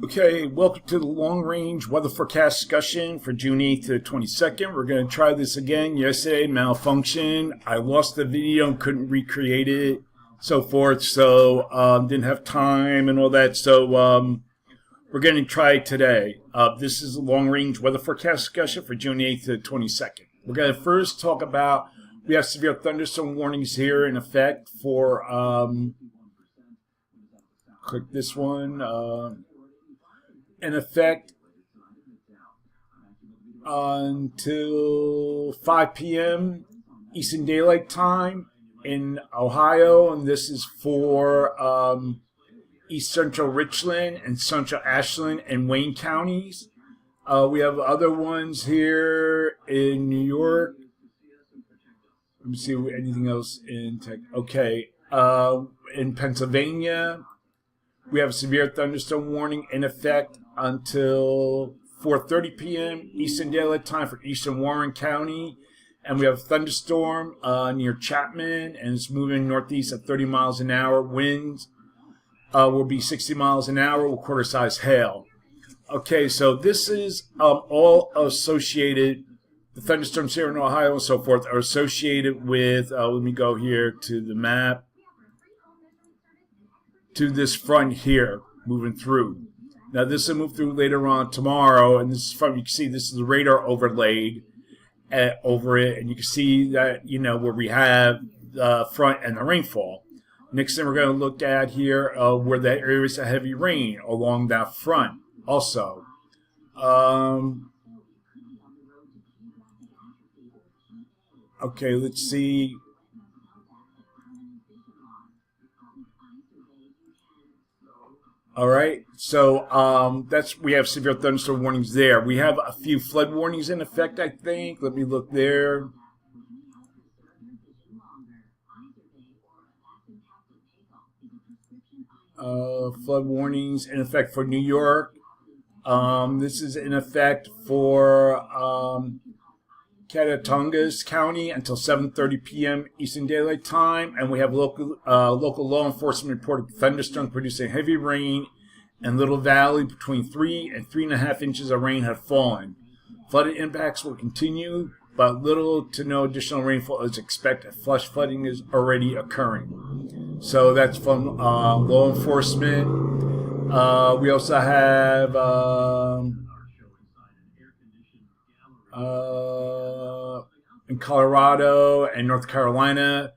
Okay, welcome to the long-range weather forecast discussion for June 8th to the 22nd. We're going to try this again. Yesterday, malfunction. I lost the video and couldn't recreate it, so forth, so didn't have time and all that, so we're going to try it today. This is a long-range weather forecast discussion for June 8th to the 22nd. We're going to first talk about, we have severe thunderstorm warnings here in effect for, click this one, in effect until 5 p.m. Eastern Daylight Time in Ohio, and this is for East Central Richland and Central Ashland and Wayne counties. We have other ones here in New York. Let me see anything else in tech. Okay, in Pennsylvania, we have a severe thunderstorm warning in effect until 4:30 p.m. Eastern Daylight Time for Eastern Warren County. And we have a thunderstorm near Chapman, and it's moving northeast at 30 miles an hour. Winds will be 60 miles an hour with quarter-size hail. Okay, so this is all associated, the thunderstorms here in Ohio and so forth are associated with, let me go here to the map, to this front here, moving through. Now this will move through later on tomorrow, and this is from, you can see this is the radar overlaid over it, and you can see that, you know, where we have the front and the rainfall. Next thing we're going to look at here, where the areas of heavy rain along that front also. Okay, let's see. All right, so we have severe thunderstorm warnings there. We have a few flood warnings in effect, I think. Let me look there. Flood warnings in effect for New York. This is in effect for Catatongas County until 7:30 p.m. Eastern Daylight Time, and we have local law enforcement reported thunderstorms producing heavy rain in Little Valley. Between 3 and 3.5 inches of rain have fallen. Flooded impacts will continue, but little to no additional rainfall is expected. Flash flooding is already occurring. So that's from law enforcement. We also have in Colorado and North Carolina,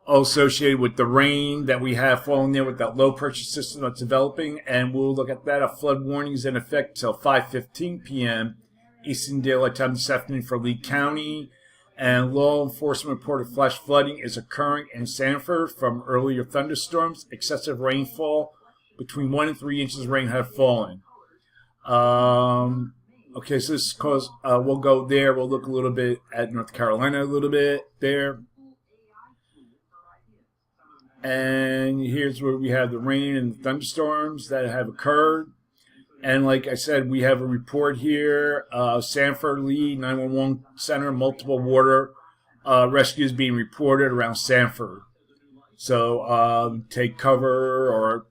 all associated with the rain that we have falling there with that low pressure system that's developing, and we'll look at that. A flood warnings in effect till 5:15 p.m. Eastern Daylight Time this afternoon for Lee County, and law enforcement reported flash flooding is occurring in Sanford from earlier thunderstorms. Excessive rainfall between 1 and 3 inches of rain have fallen. Okay, so this is because we'll go there. We'll look a little bit at North Carolina a little bit there. And here's where we have the rain and the thunderstorms that have occurred. And like I said, we have a report here. Sanford Lee 911 Center, multiple water rescues being reported around Sanford. So take cover or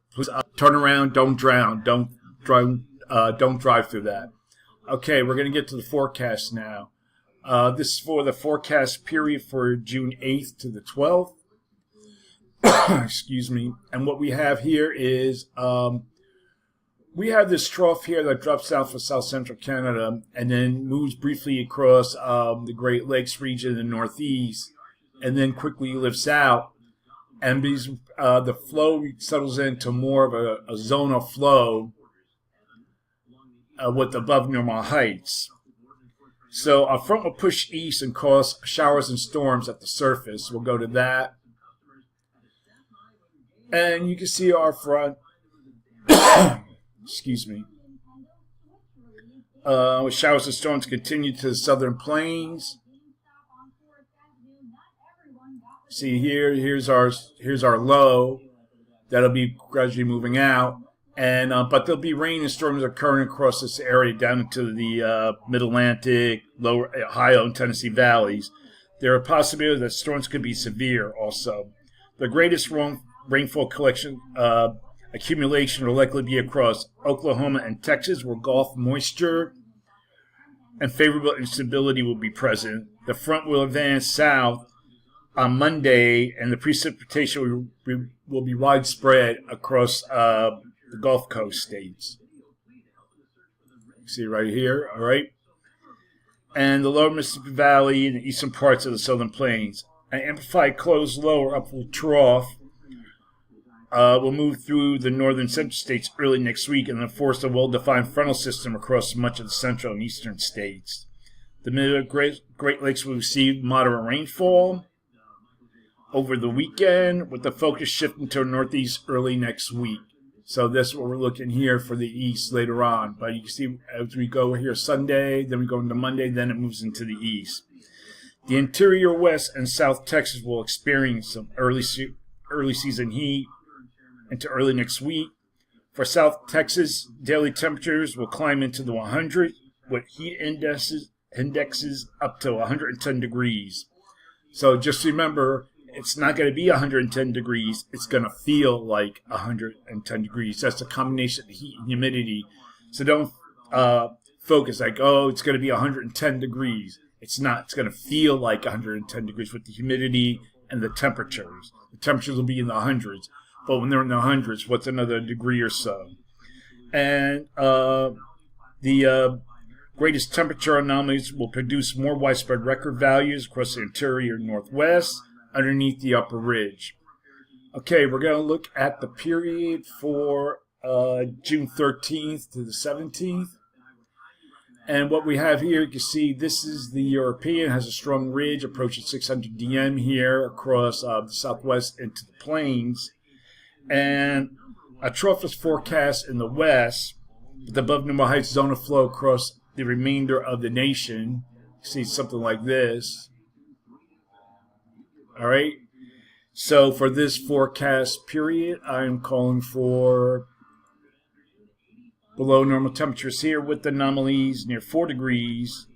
turn around, don't drown, don't drive through that. Okay, we're going to get to the forecast now. This is for the forecast period for June 8th to the 12th. Excuse me. And what we have here is we have this trough here that drops down for south central Canada and then moves briefly across the Great Lakes region in the northeast and then quickly lifts out. And these, the flow settles into more of a zonal flow with above normal heights. So our front will push east and cause showers and storms at the surface. We'll go to that. And you can see our front, excuse me, showers and storms continue to the southern plains. See here, here's our low that'll be gradually moving out. And but there'll be rain and storms occurring across this area down into the Mid-Atlantic, Lower Ohio, and Tennessee valleys. There are possibilities that storms could be severe also. The greatest rainfall collection accumulation will likely be across Oklahoma and Texas, where Gulf moisture and favorable instability will be present. The front will advance south on Monday, and the precipitation will be widespread across the Gulf Coast states. See right here, all right? And the lower Mississippi Valley and the eastern parts of the southern plains. An amplified closed low or upward trough will move through the northern central states early next week and then force a well-defined frontal system across much of the central and eastern states. The Mid-Great Lakes will receive moderate rainfall over the weekend, with the focus shifting to the northeast early next week. So that's what we're looking here for the east later on. But you can see as we go here Sunday, then we go into Monday, then it moves into the east. The interior west and south Texas will experience some early season heat into early next week. For South Texas, daily temperatures will climb into the 100s with heat indexes up to 110 degrees. So just remember, it's not going to be 110 degrees. It's going to feel like 110 degrees. That's a combination of the heat and humidity. So don't focus like, oh, it's going to be 110 degrees. It's not. It's going to feel like 110 degrees with the humidity and the temperatures. The temperatures will be in the hundreds. But when they're in the hundreds, what's another degree or so? And the greatest temperature anomalies will produce more widespread record values across the interior northwest, underneath the upper ridge. Okay, we're going to look at the period for June 13th to the 17th. And what we have here, you can see this is the European, has a strong ridge approaching 600 dm here across the southwest into the plains. And a trough is forecast in the west, with above normal heights zone of flow across the remainder of the nation. You see something like this. All right. So for this forecast period, I'm calling for below normal temperatures here with anomalies near 4 degrees.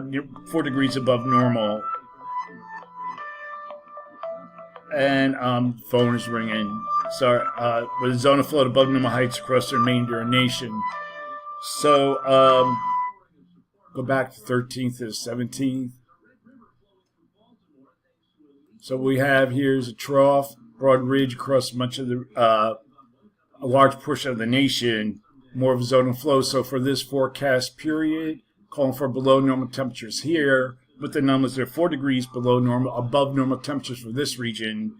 Near 4 degrees above normal. And phone is ringing. Sorry, with a zone of flow above normal heights across the remainder of the nation. So go back to 13th to 17th. So we have here's a trough, broad ridge across much of the a large portion of the nation, more of a zone of flow. So for this forecast period, calling for below normal temperatures here, with the anomalies near 4 degrees below normal, above normal temperatures for this region,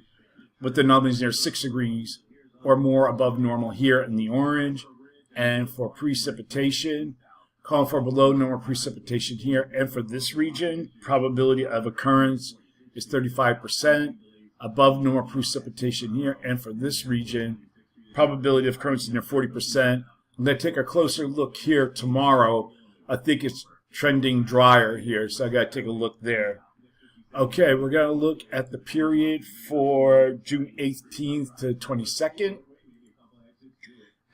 with the anomalies near 6 degrees or more above normal here in the orange. And for precipitation, calling for below normal precipitation here. And for this region, probability of occurrence is 35%, above normal precipitation here. And for this region, probability of occurrence is near 40%. I'm going to take a closer look here tomorrow. I think it's trending drier here, so I got to take a look there. Okay, we're going to look at the period for June 18th to 22nd.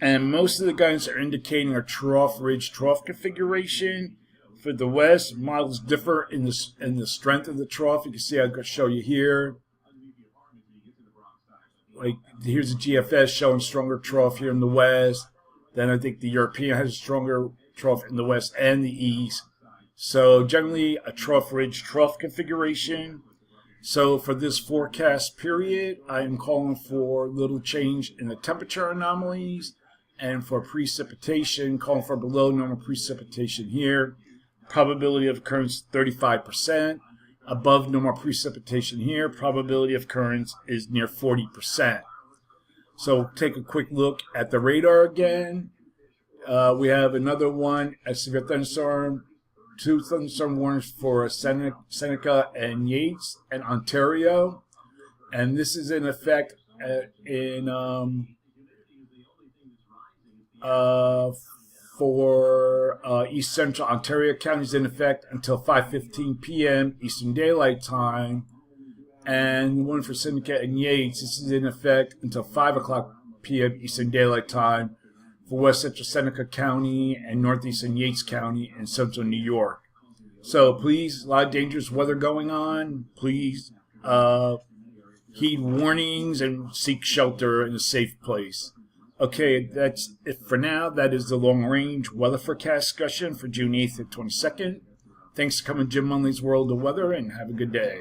And most of the guidance are indicating a trough ridge trough configuration. For the west, models differ in the strength of the trough. You can see, I'll show you here. Like here's a GFS showing stronger trough here in the west. Then I think the European has a stronger trough in the west and the east. So generally a trough ridge trough configuration. So for this forecast period, I am calling for little change in the temperature anomalies. And for precipitation, calling for below normal precipitation here. Probability of occurrence 35%. Above normal precipitation here. Probability of occurrence is near 40%. So take a quick look at the radar again. We have another one, a severe thunderstorm. 2 thunderstorm warnings for Seneca and Yates and Ontario. And this is in effect for East Central Ontario counties in effect until 5:15 p.m. Eastern Daylight Time. And one for Seneca and Yates, this is in effect until 5 o'clock p.m. Eastern Daylight Time for west central Seneca County and northeastern Yates County and central New York. So please, a lot of dangerous weather going on. Please heed warnings and seek shelter in a safe place. Okay, that's it for now. That is the long-range weather forecast discussion for June 8th and 22nd. Thanks for coming to Jim Munley's World of Weather, and have a good day.